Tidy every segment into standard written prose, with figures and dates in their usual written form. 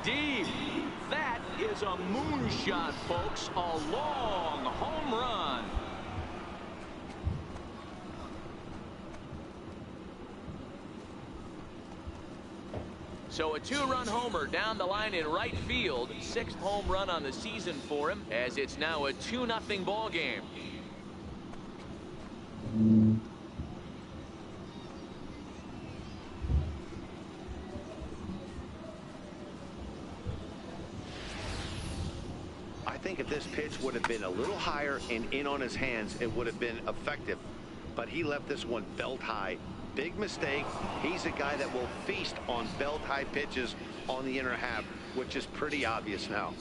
deep. That is a moonshot, folks. A long home run. So a two-run homer down the line in right field. 6th home run on the season for him, as it's now a 2-0 ball game. I think if this pitch would have been a little higher and in on his hands, it would have been effective. But he left this one belt high. Big mistake. He's a guy that will feast on belt high pitches on the inner half, which is pretty obvious now.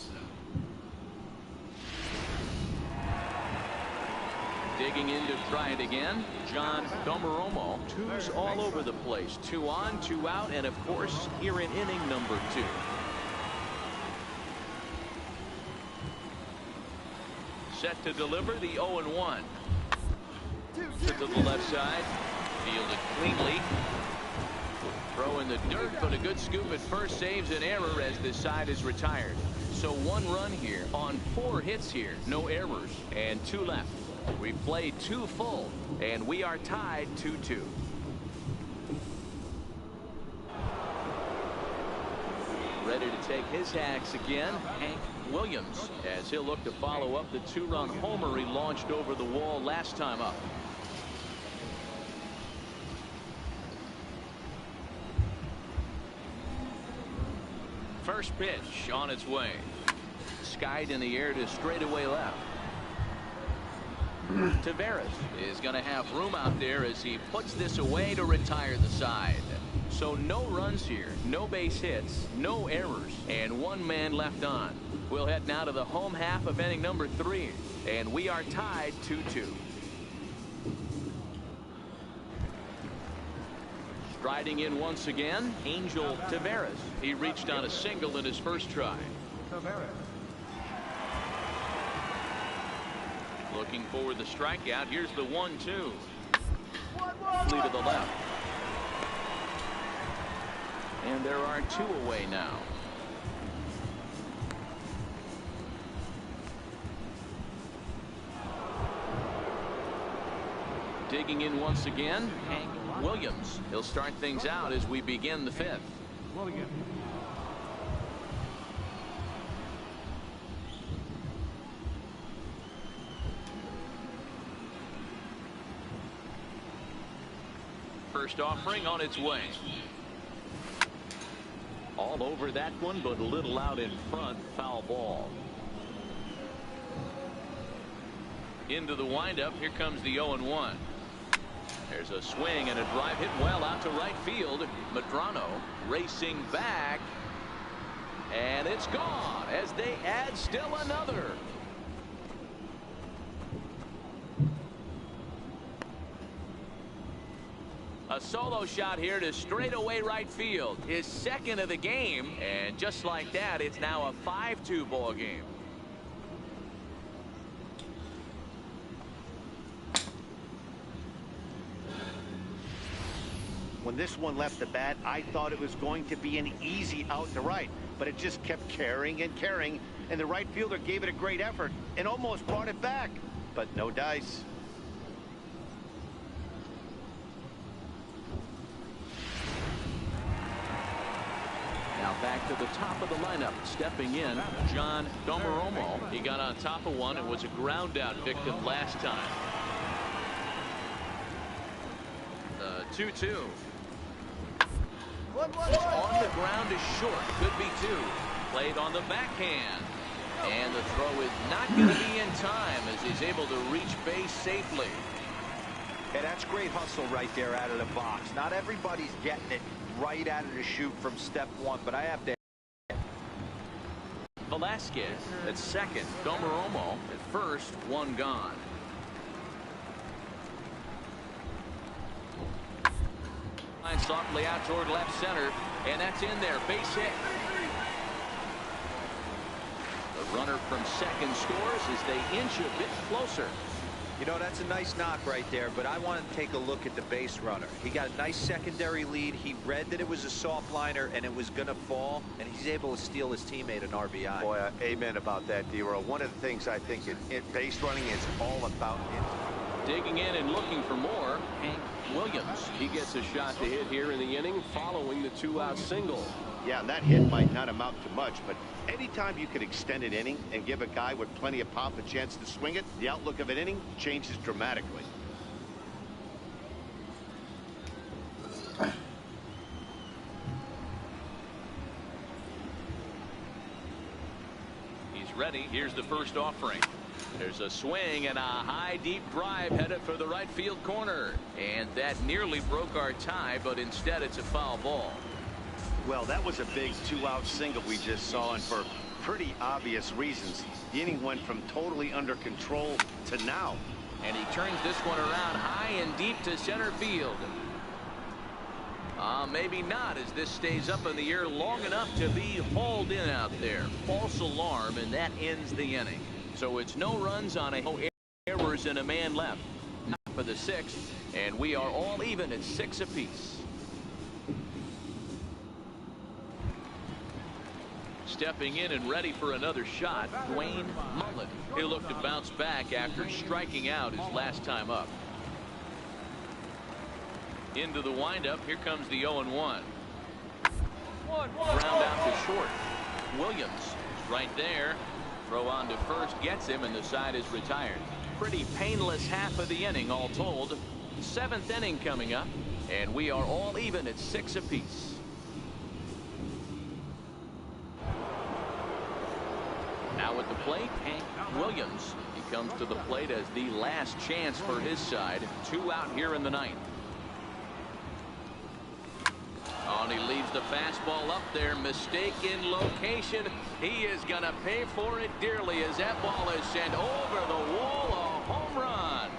Digging in to try it again, John Domaromo. 2s all over the place. 2 on, 2 out, and of course here in inning number 2. Set to deliver the 0-1. To the left side. Fielded cleanly. Throw in the dirt, but a good scoop at first saves an error as this side is retired. So 1 run here on 4 hits here. No errors. And 2 left. We've played 2 full, and we are tied 2-2. Ready to take his hacks again, Hank Williams, as he'll look to follow up the 2-run homer he launched over the wall last time up. First pitch on its way. Skied in the air to straightaway left. Taveras is going to have room out there as he puts this away to retire the side. So no runs here, no base hits, no errors, and 1 man left on. We'll head now to the home half of inning number 3, and we are tied 2-2. Striding in once again, Angel Taveras. He reached on a single in his first try. Looking for the strikeout. Here's the 1-2. Flee to the left. And there are 2 away now. Digging in once again, Hank Williams. He'll start things out as we begin the 5th. First offering on its way. All over that one, but a little out in front. Foul ball. Into the windup. Here comes the 0-1. There's a swing and a drive hit well out to right field. Medrano racing back. And it's gone as they add still another. A solo shot here to straightaway right field. His 2nd of the game. And just like that, it's now a 5-2 ball game. When this one left the bat, I thought it was going to be an easy out to right, but it just kept carrying and carrying, and the right fielder gave it a great effort and almost brought it back, but no dice. Now back to the top of the lineup. Stepping in, John Domaromo. He got on top of one and was a ground out victim last time. 2-2. On the ground is short. Could be 2. Played on the backhand. And the throw is not going to be in time as he's able to reach base safely. Hey, that's great hustle right there out of the box. Not everybody's getting it right out of the chute from step 1, but I have to. Velasquez at 2nd. Domaromo at 1st. 1 gone. Line softly out toward left center, and that's in there. Base hit. The runner from 2nd scores as they inch a bit closer. You know, that's a nice knock right there, but I want to take a look at the base runner. He got a nice secondary lead. He read that it was a soft liner and it was going to fall, and he's able to steal his teammate an RBI. Boy, amen about that, D-Row. One of the things I think base running is all about it. Digging in and looking for more, Hank Williams. He gets a shot to hit here in the inning following the 2-out single. Yeah, and that hit might not amount to much, but anytime you can extend an inning and give a guy with plenty of pop a chance to swing it, the outlook of an inning changes dramatically. He's ready. Here's the first offering. There's a swing and a high deep drive headed for the right field corner, and that nearly broke our tie, but instead it's a foul ball. Well, that was a big 2-out single we just saw, and for pretty obvious reasons. The inning went from totally under control to now. And he turns this one around high and deep to center field. Maybe not, as this stays up in the air long enough to be hauled in out there. False alarm, and that ends the inning. So it's no runs on no errors and a man left. Not for the 6th, and we are all even at 6 apiece. Stepping in and ready for another shot, Dwayne Mullen. He'll look to bounce back after striking out his last time up. Into the windup, here comes the 0-1. Ground out to short. Williams is right there. Throw on to first, gets him, and the side is retired. Pretty painless half of the inning all told. 7th inning coming up, and we are all even at 6 apiece. Now at the plate, Hank Williams. He comes to the plate as the last chance for his side. 2 out here in the 9th. Oh, and he leaves the fastball up there. Mistake in location. He is going to pay for it dearly as that ball is sent over the wall. A home run.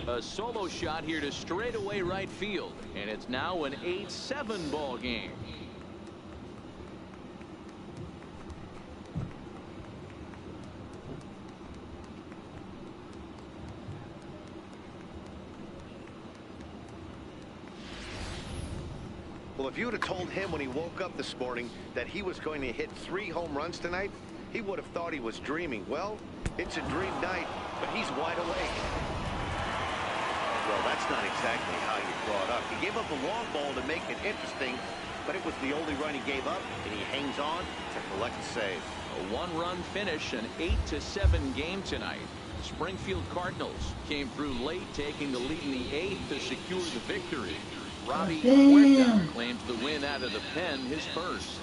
A solo shot here to straightaway right field, and it's now an 8-7 ball game. Well, if you would have told him when he woke up this morning that he was going to hit 3 home runs tonight, he would have thought he was dreaming. Well, it's a dream night, but he's wide awake. Well, that's not exactly how you draw it up. He gave up a long ball to make it interesting, but it was the only run he gave up, and he hangs on to collect a save. A 1-run finish, an 8-7 game tonight. Springfield Cardinals came through late, taking the lead in the 8th to secure the victory. Robbie Huerta claims the win out of the pen, his first.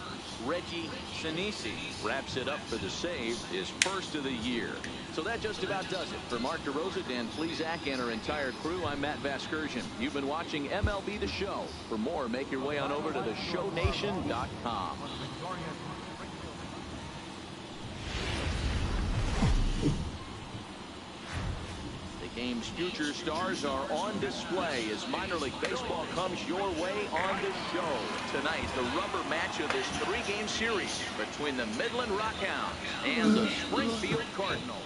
Reggie Sinisi wraps it up for the save, his first of the year. So that just about does it. For Mark DeRosa, Dan Plesac, and our entire crew, I'm Matt Vasgersian. You've been watching MLB The Show. For more, make your way on over to theshownation.com. The game's future stars are on display as minor league baseball comes your way on the show. Tonight, the rubber match of this 3-game series between the Midland Rockhounds and the Springfield Cardinals.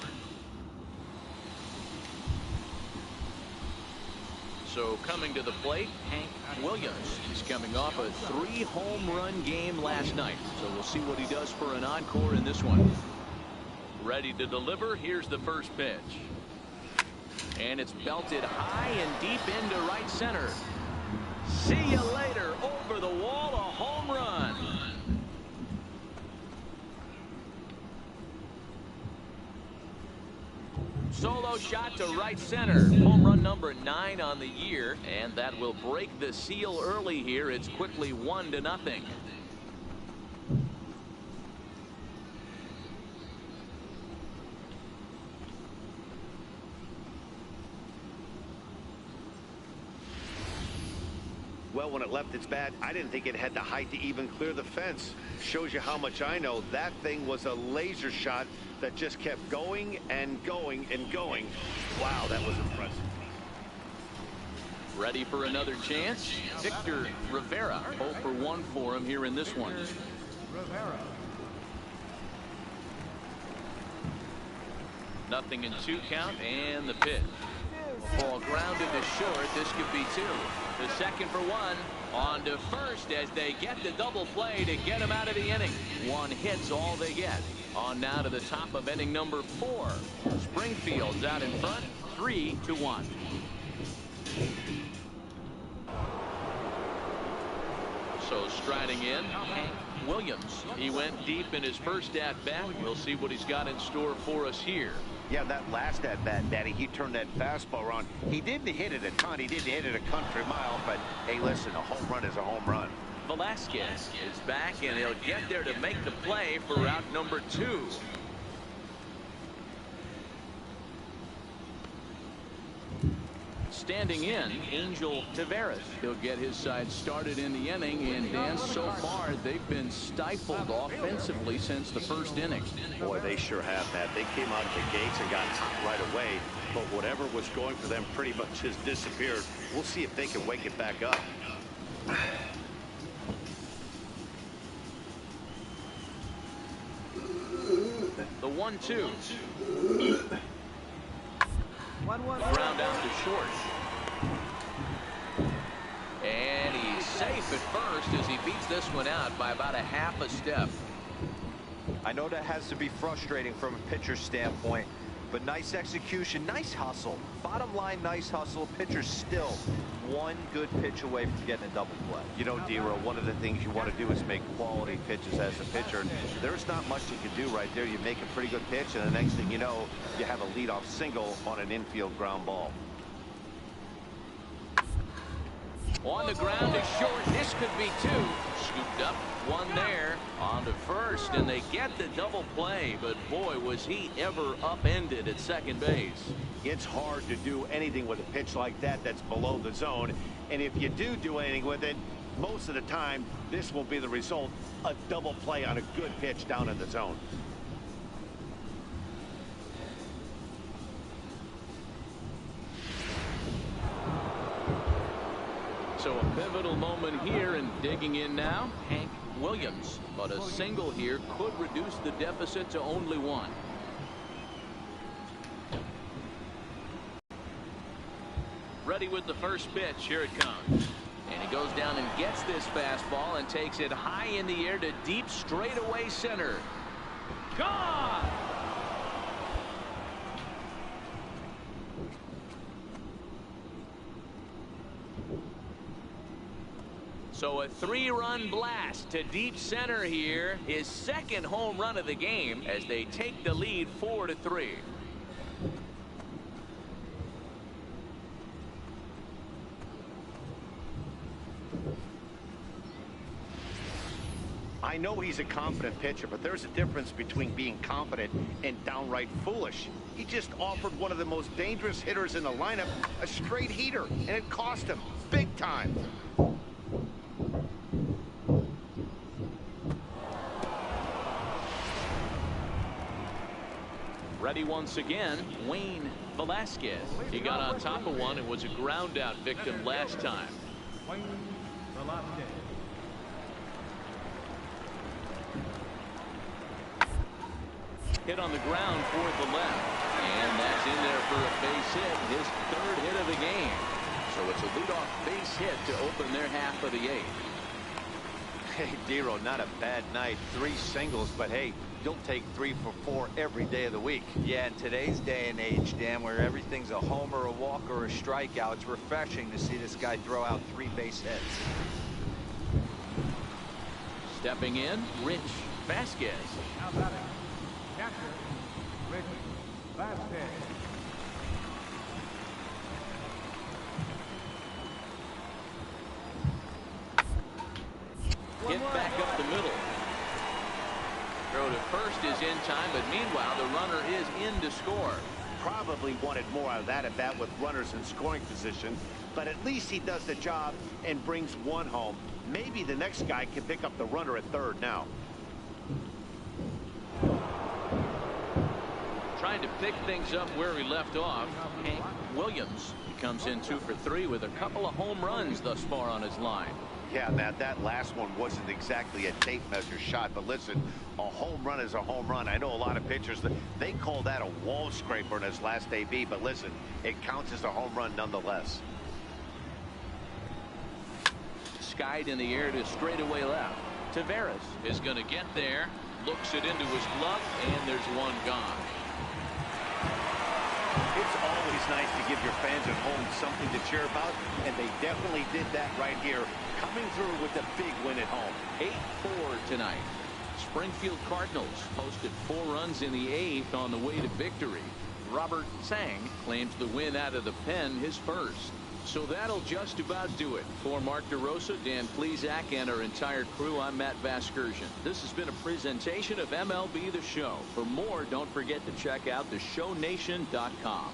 So coming to the plate, Hank Williams. He's coming off a 3-home run game last night. So we'll see what he does for an encore in this one. Ready to deliver. Here's the first pitch. And it's belted high and deep into right center. See you later. Over the wall, a home run. Solo shot to right center. Home run number 9 on the year, and that will break the seal early here. It's quickly 1-0. Well, when it left its bat, I didn't think it had the height to even clear the fence. Shows you how much I know. That thing was a laser shot that just kept going and going and going. Wow, that was impressive. Ready for another chance? Victor Rivera. 0 for 1 for him here in this one. 0-2 count, and the pitch. Ball grounded to short. This could be two. The second for one. On to first as they get the double play to get him out of the inning. One hit's all they get. On now to the top of inning number 4. Springfield's out in front, 3-1. So striding in, Hank Williams. He went deep in his first at-bat. We'll see what he's got in store for us here. Yeah, that last at-bat, Daddy, he turned that fastball around. He didn't hit it a ton. He didn't hit it a country mile. But, hey, listen, a home run is a home run. Velasquez is back, and he'll get there to make the play for out number 2. Standing in, Angel Taveras. He'll get his side started in the inning, and Dan, so far they've been stifled offensively since the first inning. Boy, they sure have, Matt. They came out of the gates and got hot right away, but whatever was going for them pretty much has disappeared. We'll see if they can wake it back up. The 1-2. Ground out to short. And he's safe at first as he beats this one out by about a half a step. I know that has to be frustrating from a pitcher's standpoint, but nice execution, nice hustle. Bottom line, nice hustle. Pitcher's still one good pitch away from getting a double play. You know, D-Row, one of the things you want to do is make quality pitches as a pitcher. There's not much you can do right there. You make a pretty good pitch, and the next thing you know, you have a leadoff single on an infield ground ball. On the ground is short. This could be 2. Scooped up, one there. On to first, and they get the double play. But boy, was he ever upended at second base. It's hard to do anything with a pitch like that that's below the zone. And if you do anything with it, most of the time, this will be the result. A double play on a good pitch down in the zone. So a pivotal moment here, and digging in now, Hank Williams. But a single here could reduce the deficit to only 1. Ready with the first pitch. Here it comes. And he goes down and gets this fastball and takes it high in the air to deep straightaway center. Gone! So a 3-run blast to deep center here. His second home run of the game as they take the lead 4-3. I know he's a confident pitcher, but there's a difference between being confident and downright foolish. He just offered one of the most dangerous hitters in the lineup a straight heater, and it cost him big time. Ready once again, Wayne Velasquez. He got on top of one and was a ground out victim last time. Wayne Velasquez. Hit on the ground toward the left. And that's in there for a base hit, his 3rd hit of the game. So it's a leadoff base hit to open their half of the 8th. Hey, D-Row, not a bad night. 3 singles, but hey, you'll take 3 for 4 every day of the week. Yeah, in today's day and age, Dan, where everything's a homer, a walk, or a strikeout, it's refreshing to see this guy throw out 3 base hits. Stepping in, Rich Vasquez. How about it? Catcher, Rich Vasquez. Hit back up the middle. Throw to first is in time, but meanwhile the runner is in to score. Probably wanted more out of that at bat with runners in scoring position, but at least he does the job and brings 1 home. Maybe the next guy can pick up the runner at 3rd now. Trying to pick things up where he left off, Hank Williams. He comes in 2 for 3 with a couple of home runs thus far on his line. Yeah, Matt, that last one wasn't exactly a tape measure shot, but listen, a home run is a home run. I know a lot of pitchers, they call that a wall scraper in his last AB, but listen, it counts as a home run nonetheless. Skied in the air to straightaway left. Taveras is going to get there, looks it into his glove, and there's one gone. It's always nice to give your fans at home something to cheer about, and they definitely did that right here, coming through with a big win at home. 8-4 tonight. Springfield Cardinals posted 4 runs in the 8th on the way to victory. Robert Sang claims the win out of the pen, his first. So that'll just about do it. For Mark DeRosa, Dan Plesac, and our entire crew, I'm Matt Vasgersian. This has been a presentation of MLB The Show. For more, don't forget to check out theshownation.com.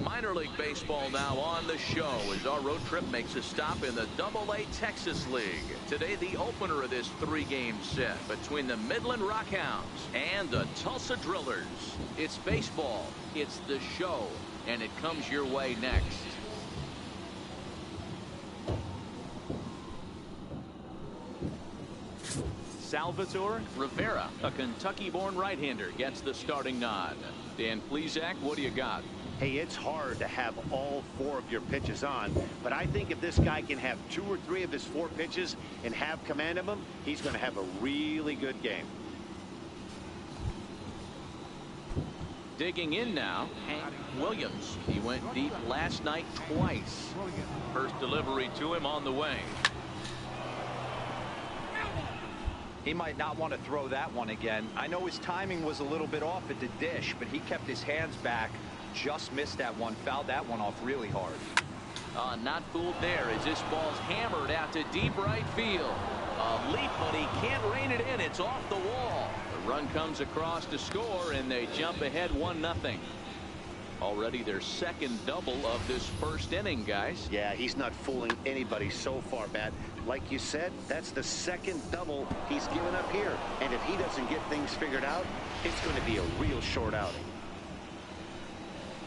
Minor League Baseball now on the show as our road trip makes a stop in the AA Texas League. Today, the opener of this 3-game set between the Midland Rockhounds and the Tulsa Drillers. It's baseball, it's the show, and it comes your way next. Salvatore Rivera, a Kentucky-born right-hander, gets the starting nod. Dan Plesac, what do you got? Hey, it's hard to have all 4 of your pitches on, but I think if this guy can have 2 or 3 of his 4 pitches and have command of them, he's going to have a really good game. Digging in now, Hank Williams. He went deep last night twice. First delivery to him on the way. He might not want to throw that one again. I know his timing was a little bit off at the dish, but he kept his hands back. Just missed that one, fouled that one off really hard. Not fooled there as this ball's hammered out to deep right field. A leap, but he can't rein it in. It's off the wall. The run comes across to score, and they jump ahead 1-0. Already their second double of this first inning, guys. Yeah, he's not fooling anybody so far, Matt. Like you said, that's the second double he's given up here. And if he doesn't get things figured out, it's going to be a real short outing.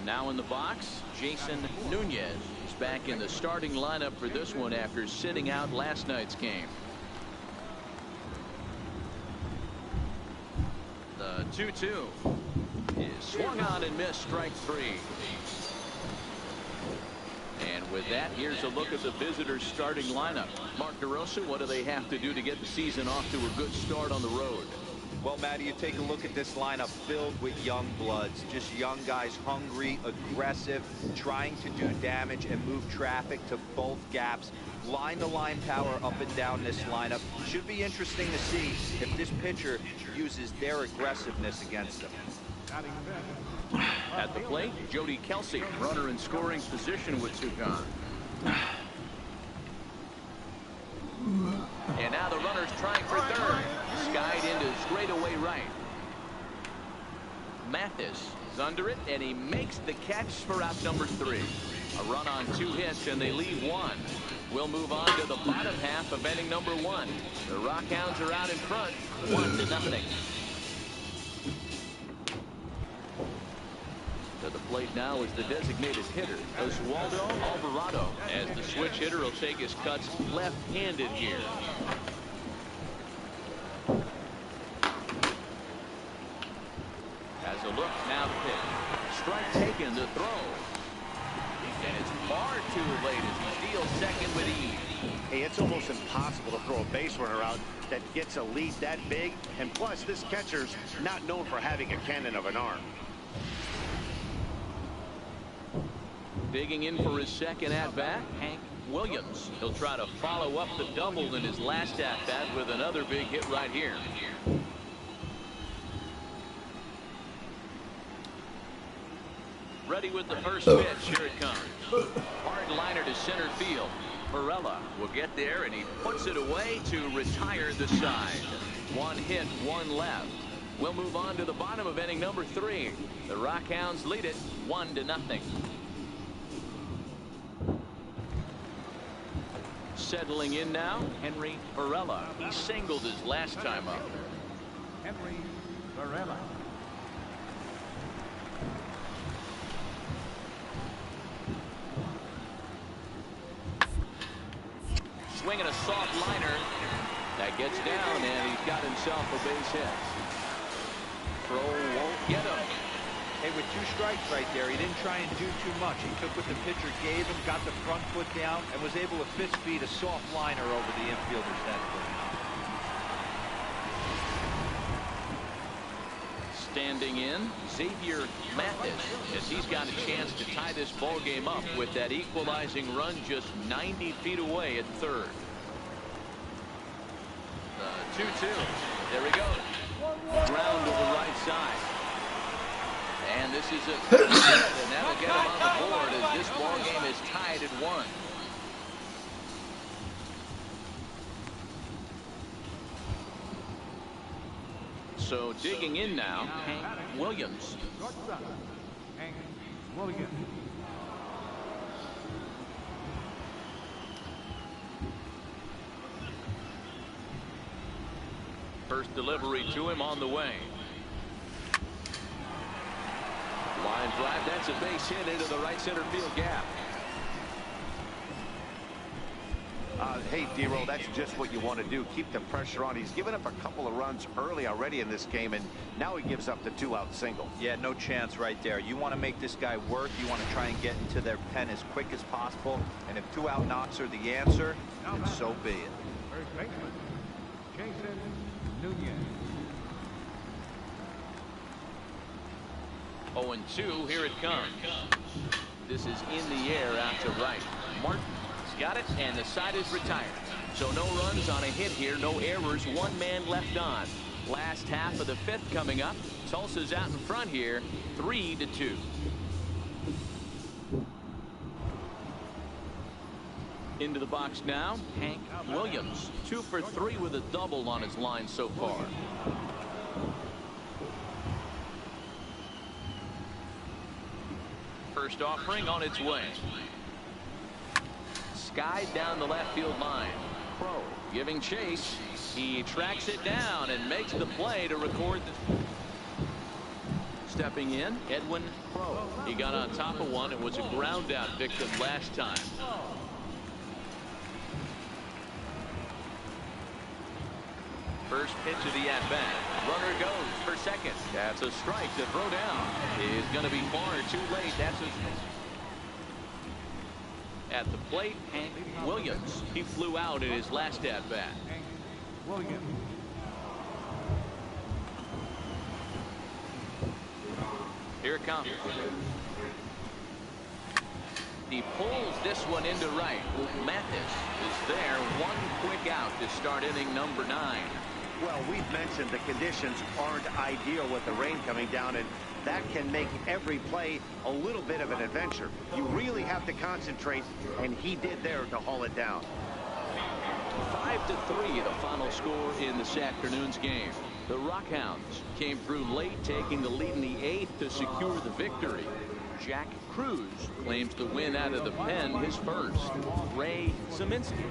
Now in the box, Jason Nunez is back in the starting lineup for this one after sitting out last night's game. The 2-2 is swung on and missed, strike 3. And with that, here's a look at the visitors' starting lineup. Mark DeRosa, what do they have to do to get the season off to a good start on the road? Well, Matty, you take a look at this lineup filled with young bloods, just young guys, hungry, aggressive, trying to do damage and move traffic to both gaps. Line-to-line power up and down this lineup. Should be interesting to see if this pitcher uses their aggressiveness against them. At the plate, Jody Kelsey, runner in scoring position with 2 gone. And now the runner's trying for third. Skied into straightaway right. Mathis is under it, and he makes the catch for out number 3. A run on 2 hits, and they leave 1. We'll move on to the bottom half of inning number 1. The Rockhounds are out in front, 1-0. To the plate now is the designated hitter, Oswaldo Alvarado, as the switch hitter will take his cuts left-handed here. Has a look now to pitch. Strike taken, the throw. And it's far too late as he deals second with ease. Hey, it's almost impossible to throw a base runner out that gets a lead that big. And plus, this catcher's not known for having a cannon of an arm. Digging in for his second at-bat, Hank Williams. He'll try to follow up the double in his last at-bat with another big hit right here. Ready with the first pitch. Here it comes. Hard liner to center field. Morella will get there, and he puts it away to retire the side. One hit, one left. We'll move on to the bottom of inning number 3. The Rockhounds lead it 1-0. Settling in now, Henry Morella. He singled his last time up. Henry Varela. Swinging a soft liner. That gets down, and he's got himself a base hit. Throw won't get him. Hey, with 2 strikes right there, he didn't try and do too much. He took what the pitcher gave him, got the front foot down, and was able to fist feed a soft liner over the infielder's head. Standing in, Xavier Mathis, as he's got a chance to tie this ball game up with that equalizing run just 90 feet away at third. The 2-2. There he goes. Ground to the right side. And this is a good hit, and that'll get him on the board as this ball game is tied at 1. So digging in now, Hank Williams. Shortstop, Hank Williams. First delivery to him on the way. Line drive, that's a base hit into the right center field gap. Hey, D-Roll, that's just what you want to do. Keep the pressure on. He's given up a couple of runs early already in this game, and now he gives up the 2-out single. Yeah, no chance right there. You want to make this guy work. You want to try and get into their pen as quick as possible. And if 2-out knocks are the answer, then so be it. First baseman, Jason Nunez. 0-2, here it comes. This is in the air out to right. Martin's got it, and the side is retired. So no runs on a hit here, no errors, 1 man left on. Last half of the 5th coming up. Tulsa's out in front here, 3-2. Into the box now, Hank Williams. 2 for 3 with a double on his line so far. First offering on its way. Skied down the left field line. Crowe giving chase. He tracks it down and makes the play to record the... Stepping in, Edwin Crowe. He got on top of one and was a ground out victim last time. First pitch of the at-bat. Runner goes for second. That's a strike. The throw down is going to be far too late. That's at the plate, Hank Williams. He flew out in his last at-bat. Hank Williams. Here it comes. He pulls this one into right. Mathis is there. 1 quick out to start inning number 9. Well, we've mentioned the conditions aren't ideal with the rain coming down, and that can make every play a little bit of an adventure. You really have to concentrate, and he did there to haul it down. 5-3 the final score in this afternoon's game. The Rockhounds came through late, taking the lead in the 8th to secure the victory. Jack Cruz claims the win out of the pen, his first. Ray Zeminski.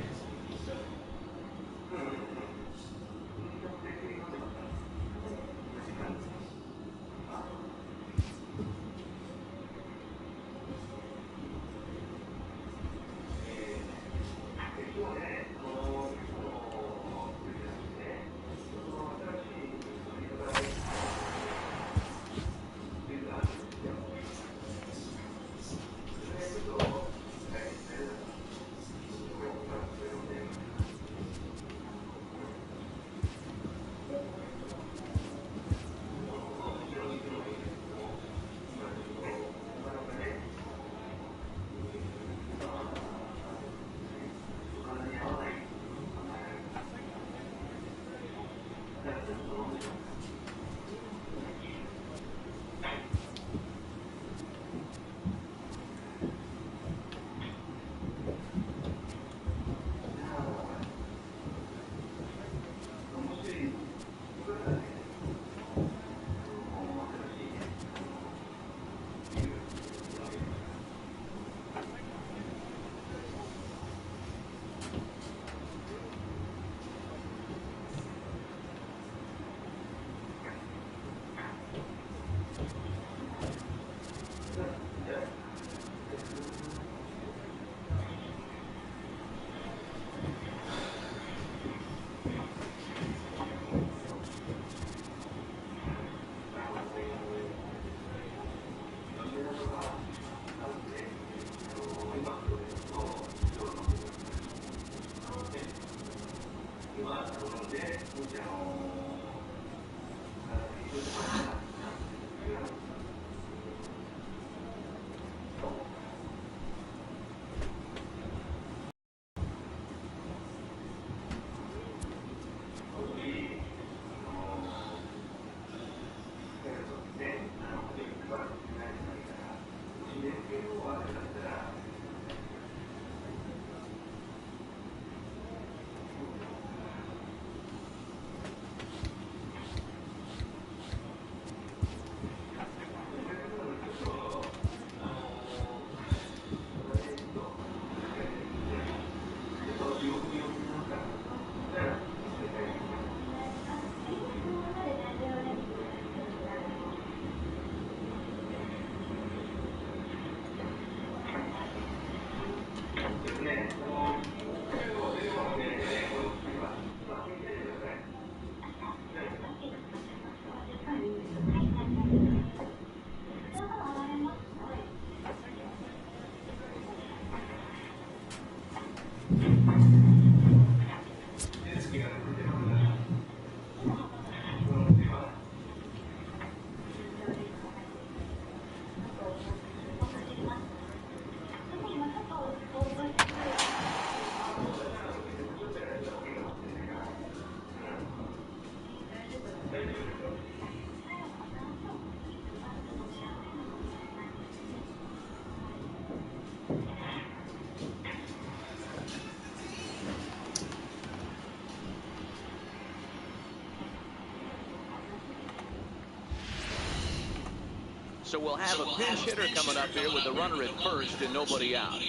So we'll have a pinch hitter coming up here with the runner at first and nobody out.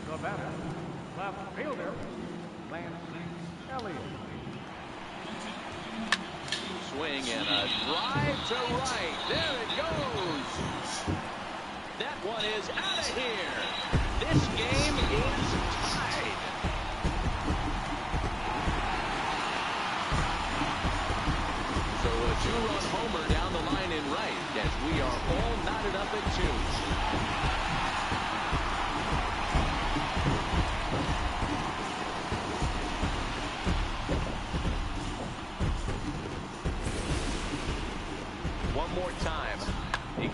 The batter, left fielder, Lance Elliott. Swing and a drive to right. There it goes. That one is out of here. This game is tied. So a two-run homer down the line in right as we are all knotted up at 2.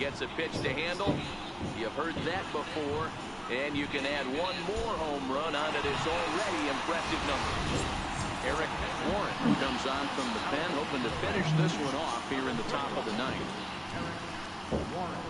Gets a pitch to handle. You've heard that before, and you can add one more home run onto this already impressive number. Eric Warren comes on from the pen, hoping to finish this one off here in the top of the 9th. Eric Warren.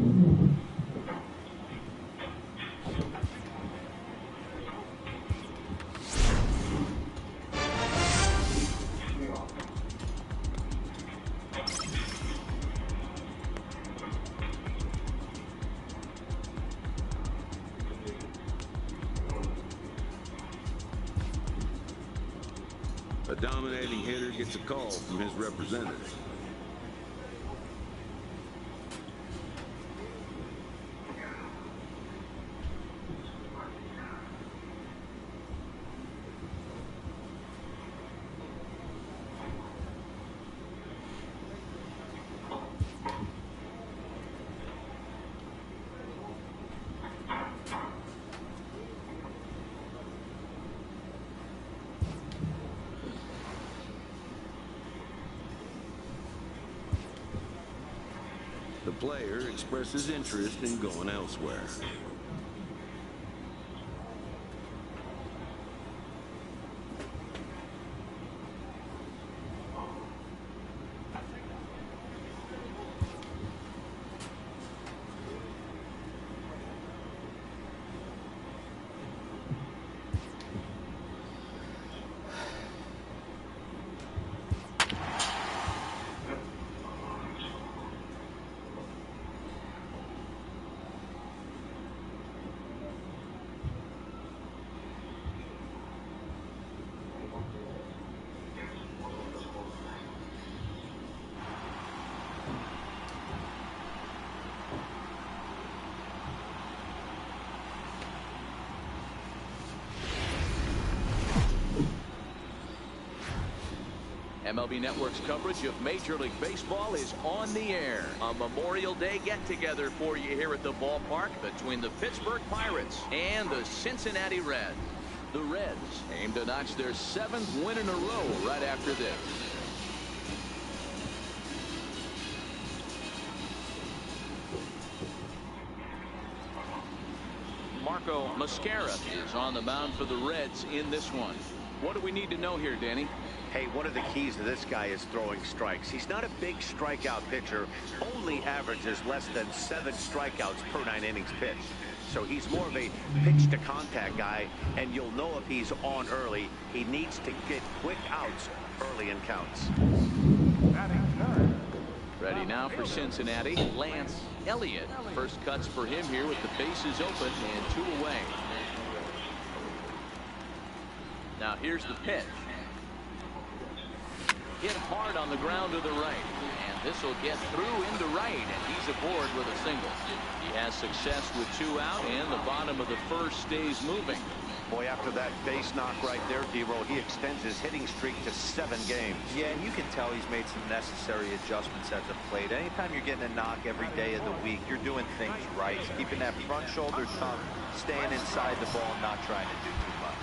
A dominating hitter gets a call from his representative. The player expresses interest in going elsewhere. MLB Network's coverage of Major League Baseball is on the air. A Memorial Day get-together for you here at the ballpark between the Pittsburgh Pirates and the Cincinnati Reds. The Reds aim to notch their 7th win in a row right after this. Marco Mascara is on the mound for the Reds in this one. What do we need to know here, Danny? Hey, one of the keys to this guy is throwing strikes. He's not a big strikeout pitcher. Only averages less than 7 strikeouts per 9 innings pitched. So he's more of a pitch-to-contact guy, and you'll know if he's on early. He needs to get quick outs early in counts. Batting third. Ready now for Cincinnati, Lance Elliott. First cuts for him here with the bases open and 2 away. Now here's the pitch. Hit hard on the ground to the right, and this will get through into right, and he's aboard with a single. He has success with 2 out, and the bottom of the first stays moving. Boy, after that base knock right there, D-Roll, he extends his hitting streak to 7 games. Yeah, and you can tell he's made some necessary adjustments at the plate. Anytime you're getting a knock every day of the week, you're doing things right. Keeping that front shoulder tucked, staying inside the ball, not trying to do too much.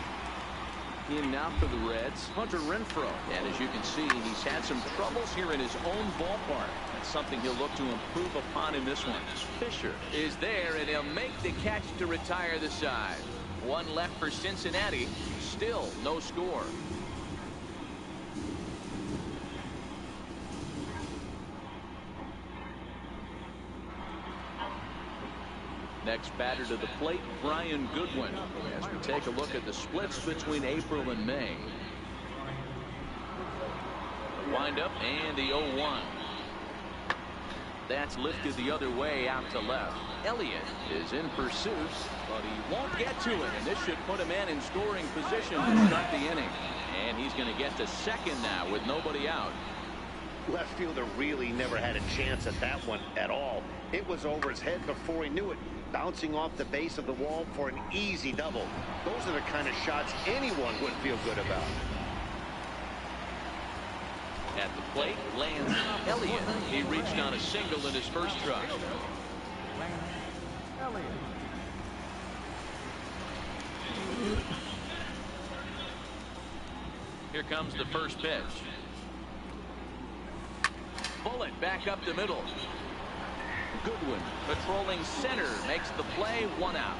In now for the Reds, Hunter Renfroe. And as you can see, he's had some troubles here in his own ballpark. That's something he'll look to improve upon in this one. Fisher is there, and he'll make the catch to retire the side. 1 left for Cincinnati. Still no score. Next batter to the plate, Brian Goodwin, as we take a look at the splits between April and May. Wind up and the 0-1. That's lifted the other way out to left. Elliott is in pursuit, but he won't get to it, and this should put a man in scoring position to start the inning. And he's going to get to second now with nobody out. Left fielder really never had a chance at that one at all. It was over his head before he knew it, bouncing off the base of the wall for an easy double. Those are the kind of shots anyone would feel good about. At the plate, Lance Elliott. He reached on a single in his first try. Lance Elliott. Here comes the first pitch. Bullet back up the middle. Goodwin patrolling center makes the play, 1 out.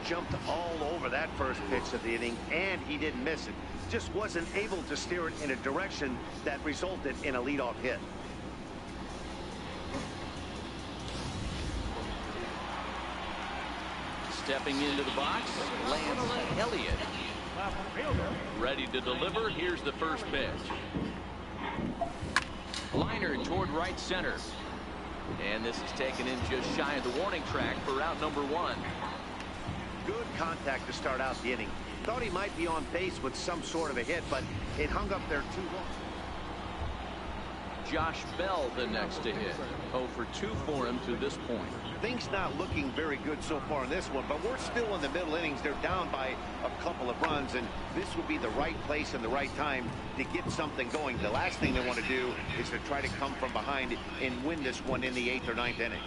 Jumped all over that first pitch of the inning, and he didn't miss it. Just wasn't able to steer it in a direction that resulted in a leadoff hit. Stepping into the box, Lance Elliott. Left fielder. Ready to deliver. Here's the first pitch. Liner toward right center. And this is taken in just shy of the warning track for out number 1. Good contact to start out the inning. Thought he might be on pace with some sort of a hit, but it hung up there too long. Josh Bell the next to hit. 0 for 2 for him to this point. Things not looking very good so far in this one, but we're still in the middle innings. They're down by a couple of runs, and this would be the right place and the right time to get something going. The last thing they want to do is to try to come from behind and win this one in the 8th or 9th inning.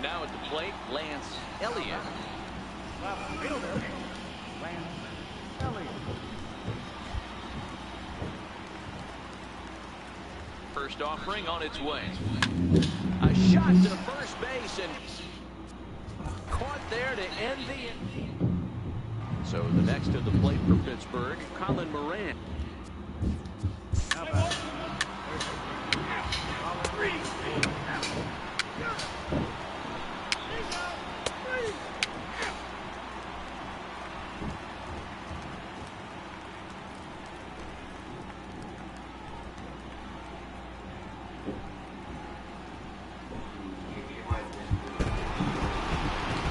Now at the plate, Lance Elliott. Left fielder. Lance Elliott. First offering on its way. A shot to first base and caught there to end the inning. So the next to the plate for Pittsburgh, Colin Moran. Now back.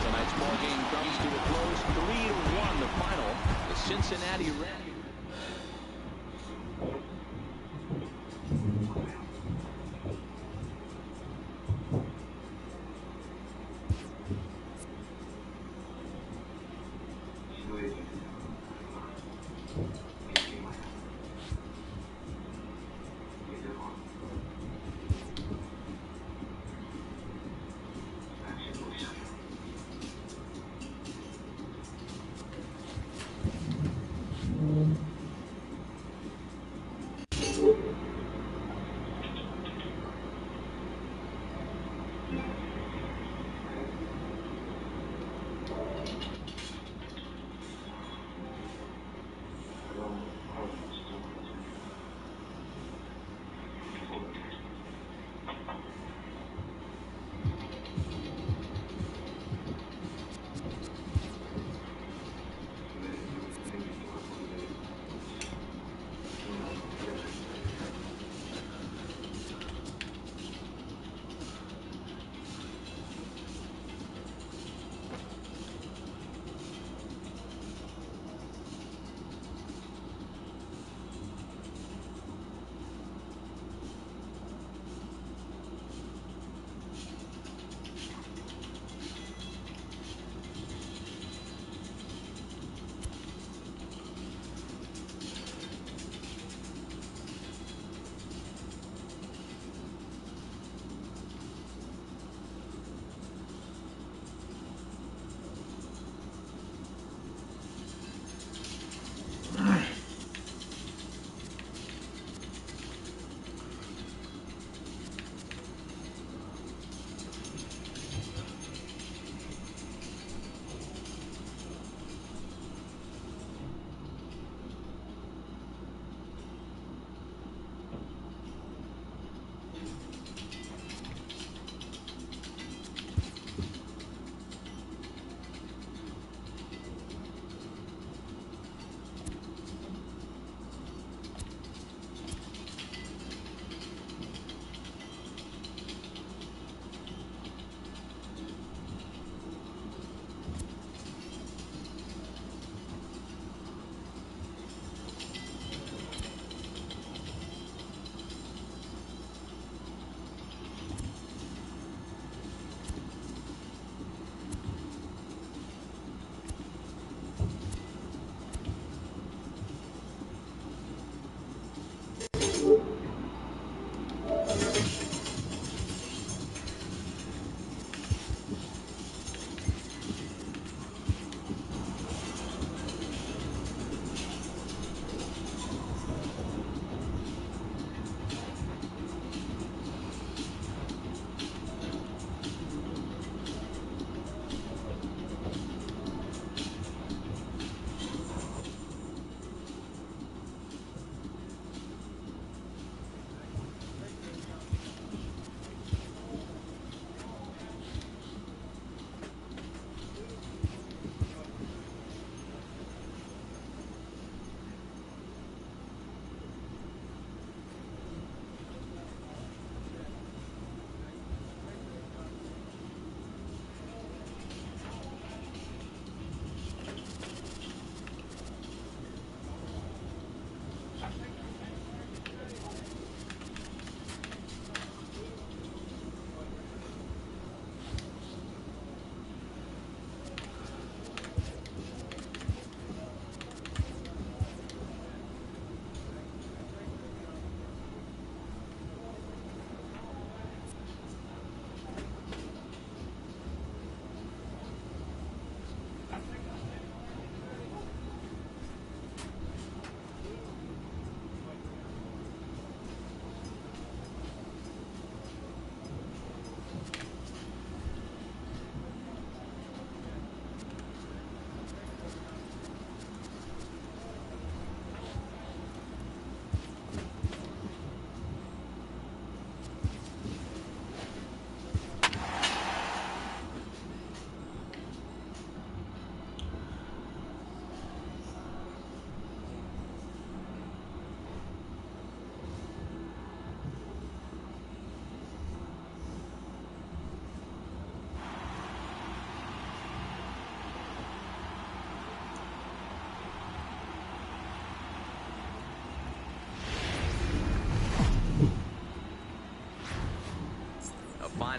Tonight's ball game comes to a close. 3-1 the final. The Cincinnati Reds.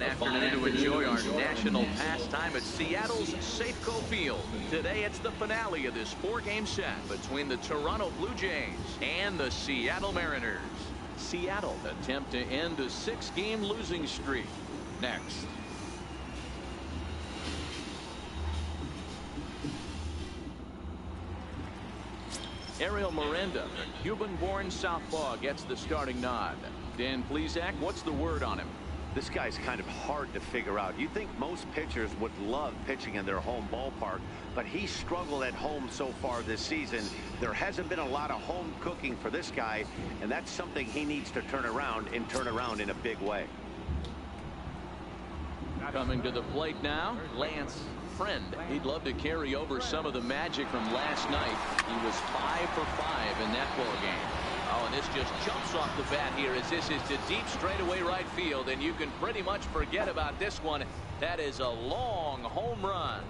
fine afternoon to enjoy our national pastime at Seattle's Safeco Field. Today it's the finale of this 4-game set between the Toronto Blue Jays and the Seattle Mariners. Seattle attempt to end a 6-game losing streak. Next. Ariel Miranda, a Cuban-born southpaw, gets the starting nod. Dan Plesac, what's the word on him? This guy's kind of hard to figure out. You think most pitchers would love pitching in their home ballpark, but he's struggled at home so far this season. There hasn't been a lot of home cooking for this guy, and that's something he needs to turn around in a big way. Coming to the plate now, Lance Friend. He'd love to carry over some of the magic from last night. He was 5 for 5 in that ball game. Oh, and this just jumps off the bat here as this is to deep straightaway right field, and you can pretty much forget about this one. That is a long home run.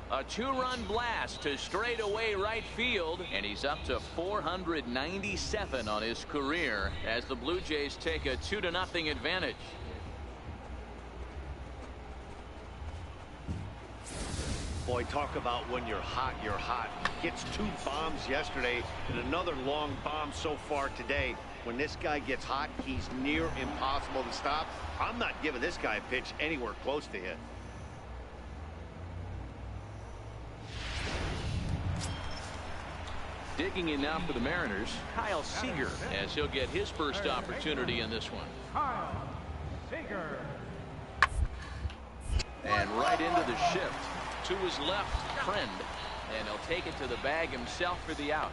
A 2-run blast to straightaway right field, and he's up to 497 on his career as the Blue Jays take a 2-0 advantage. Boy, talk about when you're hot, you're hot. Gets 2 bombs yesterday and another long bomb so far today. When this guy gets hot, he's near impossible to stop. I'm not giving this guy a pitch anywhere close to hit. Digging in now for the Mariners, Kyle Seager, as he'll get his first opportunity in this one. Kyle Seager. And right into the shift. To his left, Friend, and he'll take it to the bag himself for the out.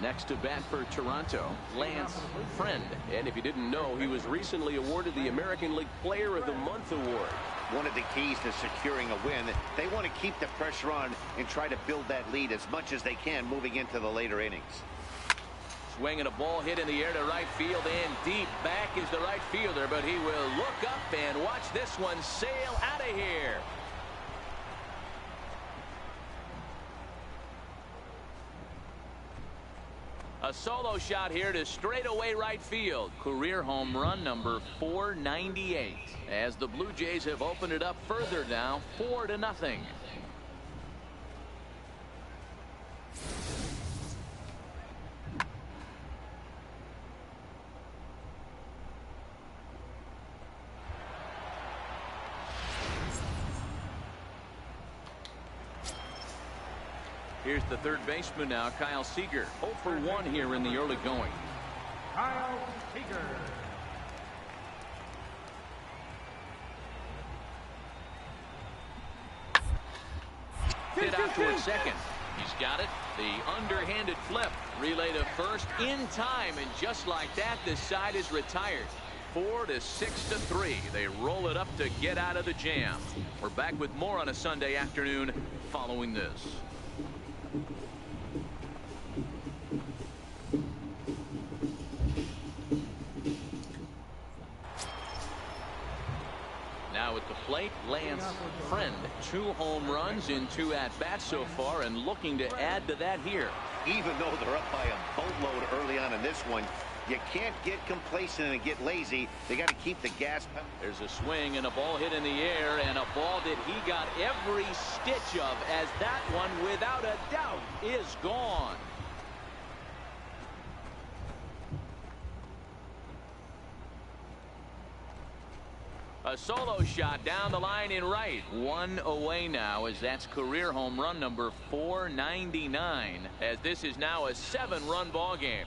Next to bat for Toronto, Lance Friend. And if you didn't know, he was recently awarded the American League Player of the Month award. One of the keys to securing a win, they want to keep the pressure on and try to build that lead as much as they can moving into the later innings. Swinging a ball hit in the air to right field, and deep back is the right fielder, but he will look up and watch this one sail out of here. A solo shot here to straightaway right field. Career home run number 498 as the Blue Jays have opened it up further now, 4-0. Here's the third baseman now, Kyle Seager. 0 for 1 here in the early going. Kyle Seager. Hit out towards second. He's got it. The underhanded flip. Relay to first in time, and just like that, this side is retired. 4 to 6 to 3. They roll it up to get out of the jam. We're back with more on a Sunday afternoon following this. Now at the plate, Lance Friend. 2 home runs in 2 at-bats so far, and looking to add to that here. Even though they're up by a boatload early on in this one, you can't get complacent and get lazy. They got to keep the gas. There's a swing and a ball hit in the air, and a ball that he got every stitch of, as that one, without a doubt, is gone. A solo shot down the line in right. 1 away now, as that's career home run number 499, as this is now a 7-run ball game.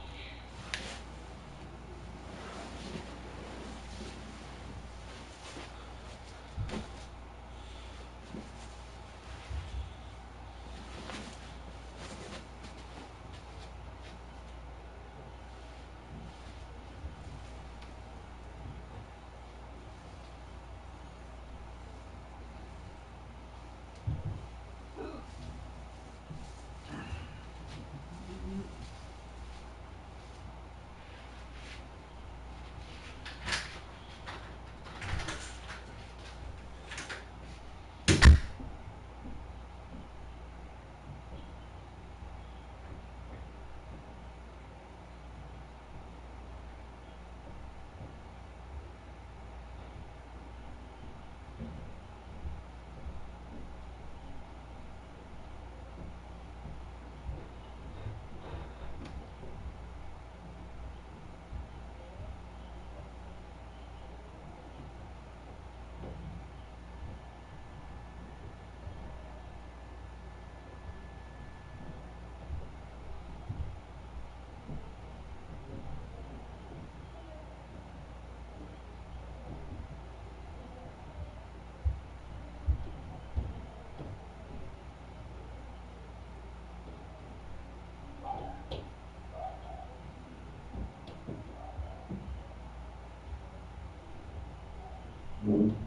Mm-hmm.